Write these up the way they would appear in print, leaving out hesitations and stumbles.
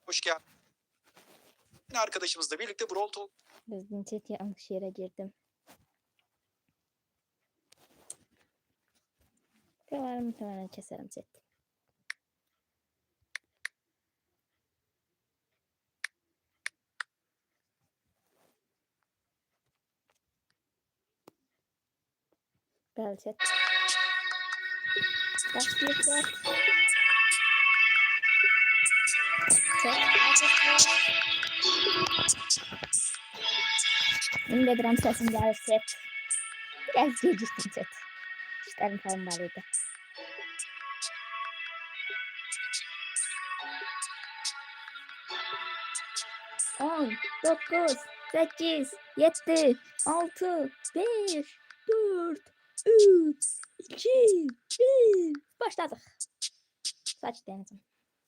Hoş geldin. Arkadaşımızla birlikte Brawl Talk. Düzgün chat yanlış yere girdim. Buraları muhtemelen keserim chat. Gel chat. Başlıyor chat. Benim de dram sesim gelir chat. Biraz geciktim chat. İşlerim falan vardı. 10, 9, 8, 7, 6, 5, 4, 3, 2, 1. Başladık. Saç denizim.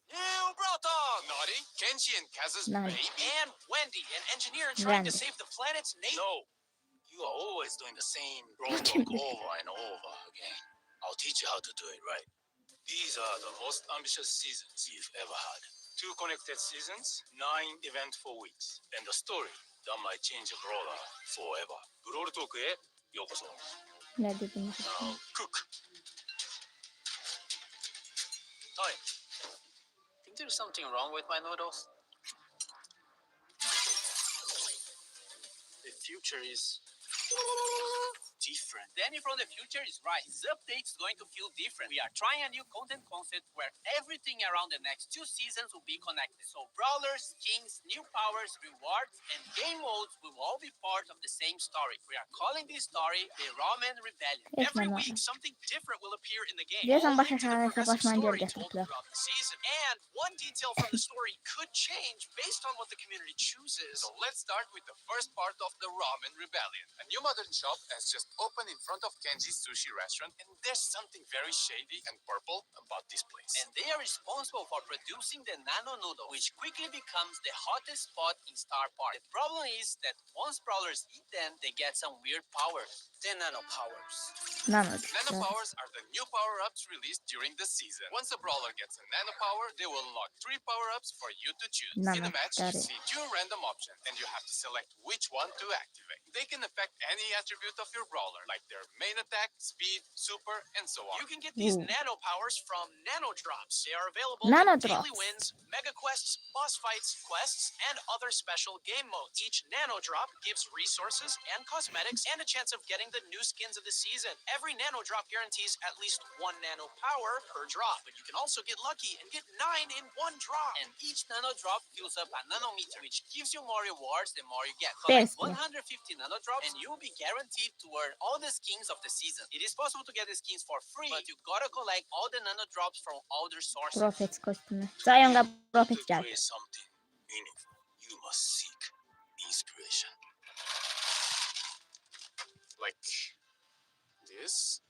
New Brawl Talk! Naughty, Kenji and Kaz's Nice. baby, and Wendy, an engineer trying to save the planet's nation. No, you are always doing the same Brawl Talk over and over again. I'll teach you how to do it right. These are the most ambitious seasons you've ever had. 2 connected seasons, 9 eventful weeks, and a story that might change a brawler forever. Brawl Talk'e yokoso. Ne dedim? Now, cook. Hi. Think there's something wrong with my noodles? The future is different. Danny from the future is right. This update is going to feel different. We are trying a new content concept where everything around the next 2 seasons will be connected. So brawlers, skins, new powers, rewards, and game modes will all be part of the same story. We are calling this story the Ramen Rebellion. Every week, something different will appear in the game. All linked to the progressive story told throughout the season. And one detail from the story could change based on what the community chooses. So let's start with the first part of the Ramen Rebellion. A new modern shop has just opened in front of Kenji's sushi restaurant, and there's something very shady and purple about this place. And they are responsible for producing the nano noodle, which quickly becomes the hottest spot in Star Park. The problem is that once brawlers eat them, they get some weird powers. The nano powers. Nano powers are the new power-ups released during the season. Once a brawler gets a nano power, they will unlock 3 power-ups for you to choose. In a match, you see 2 random options, and you have to select which one to activate. They can affect any attribute of your brawler, like their main attack, speed, super, and so on. You can get these nano powers from nano drops. They are available in daily wins, mega quests, boss fights, quests, and other special game modes. Each nano drop gives resources and cosmetics and a chance of getting the new skins of the season. Every nano drop guarantees at least 1 nano power per drop, but you can also get lucky and get 9 in 1 drop. And each nano drop fills up a nanometer, which gives you more rewards the more you get. Collect 150 nano drops, and you will be guaranteed to earn all the skins of the season. It is possible to get the skins for free, but you gotta collect all the nano drops from all their sources. Profet kostümü. Zayonga Profet geldi. Something meaningful. You must seek inspiration. Like this?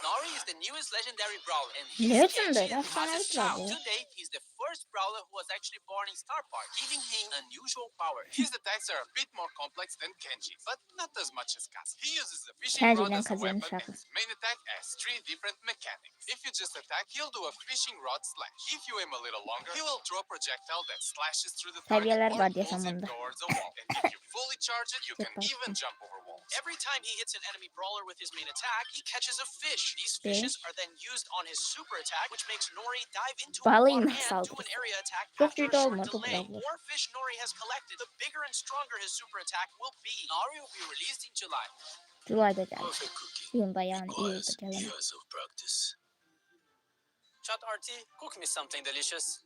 Nari is the newest legendary brawler, and his Kenji has child. To date, he's the first brawler who was actually born in Star Park, giving him unusual power. His attacks are a bit more complex than Kenji, but not as much as Kaz. He uses the fishing rod as a weapon, and his main attack has 3 different mechanics. If you just attack, he'll do a fishing rod slash. If you aim a little longer, he will throw a projectile that slashes through the target or pulls it towards a wall. And if you fully charge it, you can even jump over walls. Every time he hits an enemy brawler with his main attack, he catches a fish. These fishes are then used on his super attack, which makes Nori dive into a water and do an area attack after a short delay. The more fish Nori has collected, the bigger and stronger his super attack will be. Nori will be released in July. Julay'da geldi. Yılda yani Eylül'de geldi. Years of practice. Chat RT, cook me something delicious.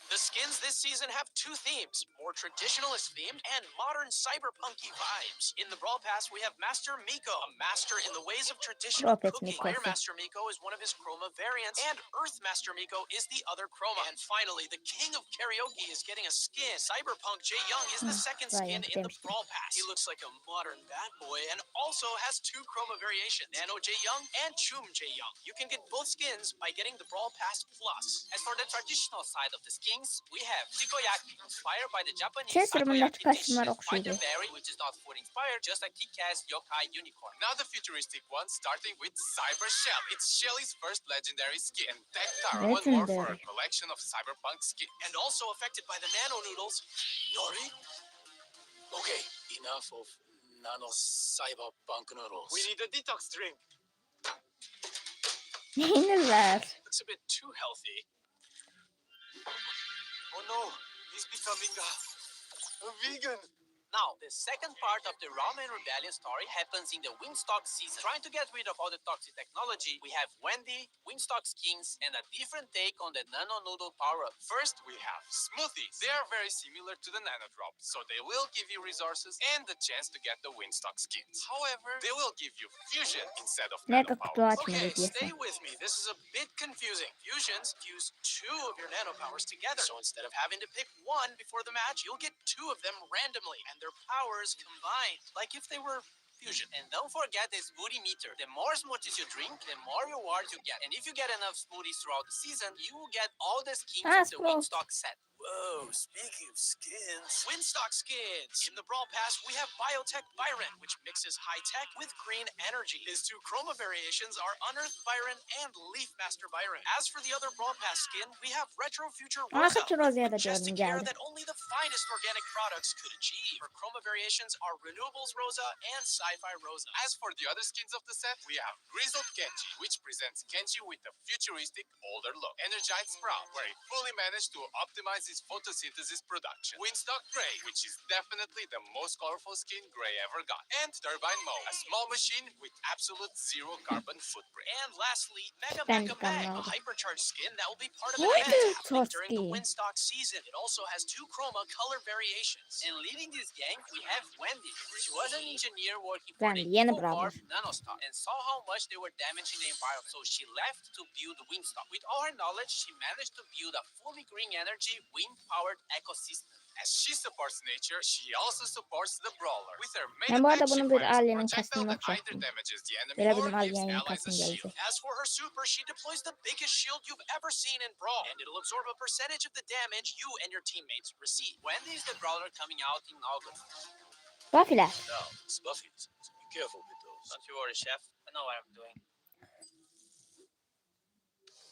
The skins this season have 2 themes, more traditionalist themed and modern cyberpunky vibes. In the Brawl Pass, we have Master Miko, a master in the ways of traditional cooking. Fire Master Miko is one of his chroma variants, and Earth Master Miko is the other chroma. And finally, the king of karaoke is getting a skin. Cyberpunk Jae-young is the second skin in the Brawl Pass. He looks like a modern bad boy and also has 2 chroma variations, Nano Jae-young and Chum Jae-young. You can get both skins by getting the Brawl Pass Plus. As for the traditional side of the skins, we have Tikoyaki, inspired by the Japanese Şey sırrımındaki takoyaki dish. kaşınlar And okşuydu. Fighter Berry, which is not food inspired, just a kick-ass yokai unicorn. Now the futuristic one, starting with Cyber Shell. It's Shelly's first legendary skin. And Tech Taro, one more for a Legendary. collection of cyberpunk skins. And also affected by the nano noodles, Nori. Okay, enough of nano cyberpunk noodles. We need a detox drink. Yenirler. Looks a bit too healthy. Oh no, he's becoming a vegan. Now, the second part of the Ramen Rebellion story happens in the Wingstock season. Trying to get rid of all the toxic technology, we have Wendy, Wingstock skins, and a different take on the Nano Noodle power-up. First, we have smoothies. They are very similar to the Nano Drop, so they will give you resources and the chance to get the Windstock skins. However, they will give you fusion instead of Mega nano kutu powers. açma Okay, hediyesi. stay with me. This is a bit confusing. Fusions fuse two of your nano powers together. So instead of having to pick one before the match, you'll get two of them randomly, and their powers combined, like if they were fusion. And don't forget the smoothie meter. The more smoothies you drink, the more rewards you get. And if you get enough smoothies throughout the season, you will get all the skins Ah, of the Sprout. Wingstock set. Whoa, speaking of skins. Windstock skins. In the Brawl Pass, we have Biotech Byron, which mixes high tech with green energy. His two chroma variations are Unearthed Byron and Leaf Master Byron. As for the other Brawl Pass skin, we have Retro Future Ama Rosa, kaçır Rose'ye da majestic gördüm hair geldi. that only the finest organic products could achieve. Her chroma variations are Renewables Rosa and Sci-Fi Rosa. As for the other skins of the set, we have Grizzled Kenji, which presents Kenji with a futuristic, older look. Energized Sprout, where he fully managed to optimize his photosynthesis production. Windstock Gray, which is definitely the most colorful skin Gray ever got. And Turbine Mo, a small machine with absolute zero carbon footprint. And lastly, Mega Ben Mecha intikamını Mag, a aldım. hypercharged skin that will be part of an Vay event be, happening during the Tosti. Windstock season. It also has two chroma color variations. And leading this gang, we have Wendy. She was an engineer working for Wendy, the yeni Eco Brawler. Corp Nanostar and saw how much they were damaging the environment. So she left to build Windstock. With all her knowledge, she managed to build a fully green energy, wind-powered ecosystem. As she supports nature, she also supports the brawler. With her main Ben bu arada attack, she bunun bir fires a Alien'in projectile kasını that either okuyacaktım. damages the enemy or Görebildim gives Alien'in allies a kasını shield. gelecek. As for her super, she deploys the biggest shield you've ever seen in Brawl, and it'll absorb a percentage of the damage you and your teammates receive. Wendy is the brawler coming out in August. Buffy'ler. No, it's Buffy's, so be careful with those. Don't you worry, Chef. I know what I'm doing.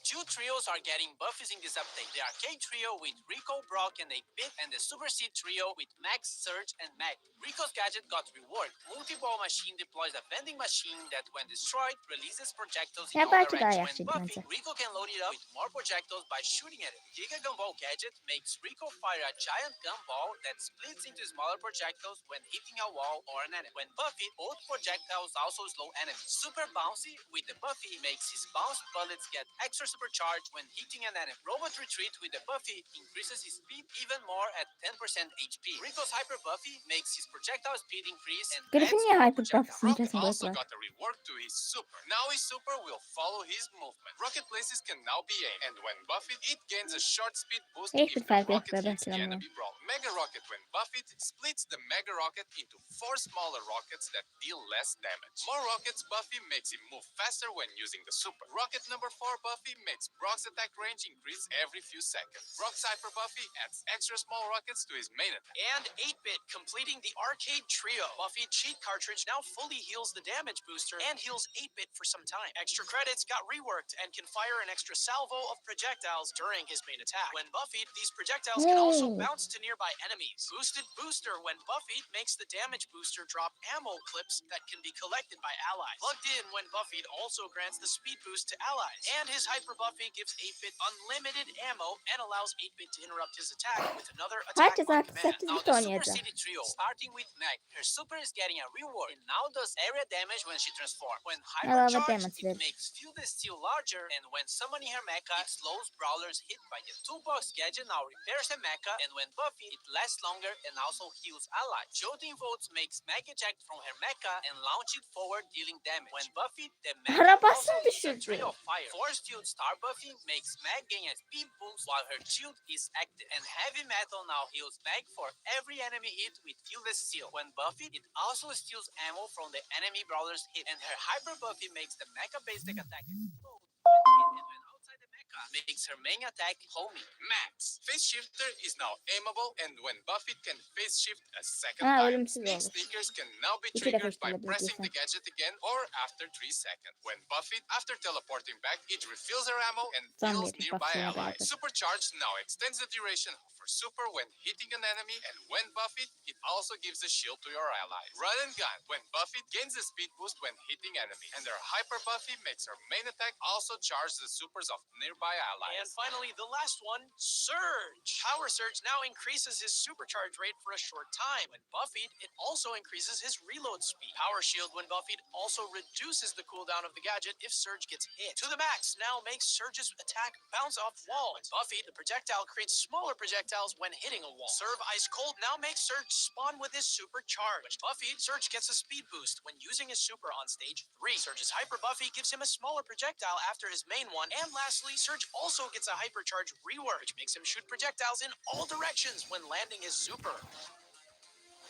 Two trios are getting buffies in this update. The Arcade Trio with Rico, Brock, and 8-Bit, and the Super Seed Trio with Max, Surge, and Meg. Rico's gadget got reward. Multi-ball machine deploys a vending machine that, when destroyed, releases projectiles in Ya all belki daha directions. When yaşlıydı buffing, bence. Rico can load it up with more projectiles by shooting at it. Giga Gumball gadget makes Rico fire a giant gumball that splits into smaller projectiles when hitting a wall or an enemy. When buffed, both projectiles also slow enemies. Super Bouncy with the Buffy makes his bounced bullets get extra supercharged when hitting an enemy. Robot Retreat with the Buffy increases his speed even more at 10% HP. Rico's Hyper Buffy makes his projectile speed increase and Griffin adds niye more hyper projectile. buff'sını Rocket kesin also koydular. got a rework to his super. Now his super will follow his movement. Rocket places can now be aimed, and when buffed, it gains a short speed boost Hiçbir if the fark yok rocket be ben hits the planlıyorum. enemy brawl. Mega Rocket, when buffed, splits the Mega Rocket into 4 smaller rockets that deal less damage. More rockets Buffy makes him move faster when using the super. Rocket number 4 Buffy makes Brock's attack range increase every few seconds. Brock's Hyper Buffy adds extra small rockets to his main attack. And 8-Bit completing the Arcade Trio. Buffy cheat cartridge now fully heals the damage booster and heals 8-Bit for some time. Extra credits got reworked and can fire an extra salvo of projectiles during his main attack. When Buffy, these projectiles can also Oh. bounce to nearby enemies. Boosted Booster when Buffy makes the damage booster drop ammo clips that can be collected by allies. Plugged in when Buffy also grants the speed boost to allies. And his Hyper Buffy gives 8-Bit unlimited ammo and allows 8-Bit to interrupt his attack with another attack Herkes on artık command. 8 Now bit the Super oynayacak. City Trio, starting with Meg. Her super is getting a reward and now does area damage when she transforms. When Elava hypercharged, damage it verir. makes Fuel the Steel larger, and when summoning her mecha, it slows brawlers hit by the toolbox gadget now repairs her mecha, and when buffed, it lasts longer and also heals allies. Shooting Volts makes Meg eject from her mecha and launch it forward, dealing damage. When buffed, the mecha Arabasını also leaves a düşürdü. trail of fire. Force Field Star Buffy makes Meg gain a speed boost while her shield is active, and Heavy Metal now heals Meg for every enemy hit with Fueless Steel. When buffed, it also steals ammo from the enemy brawler's hit, and her Hyper Buffy makes the mecha basic attack explode when hit, and when outside the mecha, makes her main attack homing. Max. Phase Shifter is now aimable, and when Buffett can phase shift a second Ha, time, ölümsüz Sneak olur. Sneakers can now be İki triggered defa by işte pressing the öldürdüysen. gadget again or after 3 seconds. When Buffett, after teleporting back, it refills her ammo and Zam kills verir, nearby Buffett'e allies. beraber. Supercharge now extends the duration of her super when hitting an enemy, and when Buffett, it also gives a shield to your allies. Run and gun. When Buffett gains a speed boost when hitting enemy, and her Hyper Buffy makes her main attack also charge the supers of nearby allies. And finally, the last one, Surge. Power Surge now increases his supercharge rate for a short time. When buffied, it also increases his reload speed. Power Shield, when buffied, also reduces the cooldown of the gadget if Surge gets hit. To the max now makes Surge's attack bounce off walls. When buffied, the projectile creates smaller projectiles when hitting a wall. Serve Ice Cold now makes Surge spawn with his supercharge. When buffied, Surge gets a speed boost when using his super on stage 3. Surge's Hyper Buffy gives him a smaller projectile after his main one. And lastly, Surge also gets a Hypercharge rework, which makes him shoot projectiles in all directions when landing his super.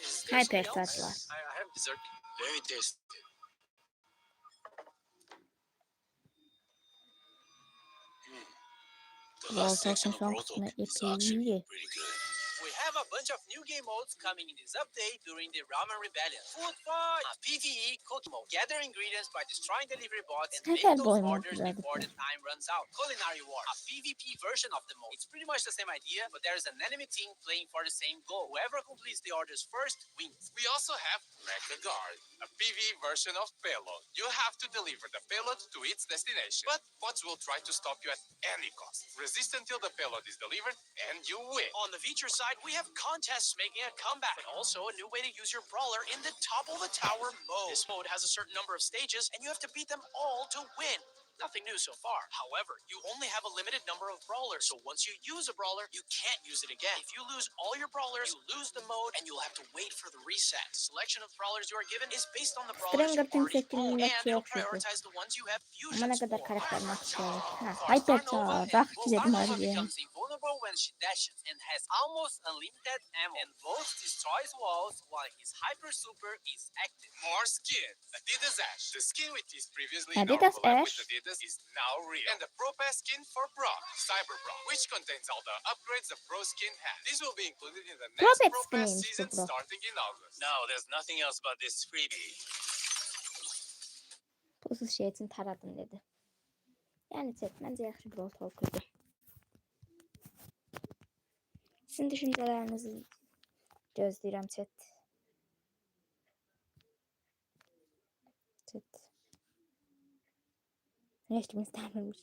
Is there something else? Hypercharge'lar. I have dessert. Very tasty. The Brawl Talk'un son kısmı epey iyi. We have a bunch of new game modes coming in this update during the Ramen Rebellion. Food fight, a PvE cooking mode. Gather ingredients by destroying delivery bots and make Sefer those boyunu orders before the okuyorduk. time runs out. Culinary War, a PvP version of the mode. It's pretty much the same idea, but there's an enemy team playing for the same goal. Whoever completes the orders first wins. We also have Mecha Guard, a PvE version of Payload. You have to deliver the payload to its destination, but bots will try to stop you at any cost. Resist until the payload is delivered, and you win. On the feature side, we have contests making a comeback, but also a new way to use your brawler in the top of the tower mode. This mode has a certain number of stages, and you have to beat them all to win. Nothing new so far. However, you only have a limited number of brawlers, so once you use a brawler, you can't use it again. If you lose all your brawlers, you lose the mode, and you'll have to wait for the reset. The selection of brawlers you are given is based on the brawlers you Stranger Things already own, etkinliğinde and it'll çok şükür. prioritize the ones you have Ama ne fusions kadar for. karakter maçı var. Ha, Of course, Hypercharge. Rakçı dedim Arnova abi ya. becomes invulnerable when she dashes and has almost unlimited ammo, and both destroys walls while his hyper super is active. More skin. Adidas Ash. The skin with is previously Adidas collab Ash. with Adidas is now real. And the Pro Pass skin for Brawl, Cyber Brawl, which contains all the upgrades the Pro skin has. This will be included in the Pro next Pass Pro Pass skiniymiş bu season Brawl. starting in August. No, there's nothing else about this freebie. Pulsuz şey için taradım dedi. Yani chat bence yaxşı Brawl Talk'uydu. Sizin düşüncelerinizi gözləyirəm chat. Chat. Heç kim istəmirmiş.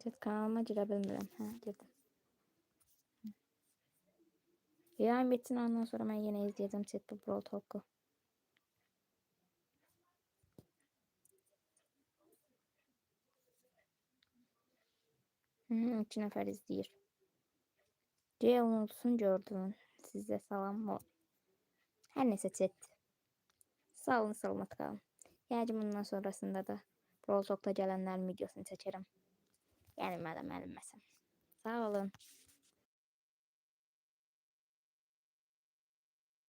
Chat kanalıma girə bilmirəm. Hə, girdim. Yayın bitsin ondan sonra mən yenə izləyəcəm chat bu Brawl Talk'u. İki nəfər izləyir. C unutsun gördün. Sizə salam var. Hər nəsə chat. Sağ olun, salamat qalın. Yəqin bundan sonrasında da Brawl Talk'da gələnlərin videosunu çəkərəm. Yəni mənə mənilməsəm. Sağ olun.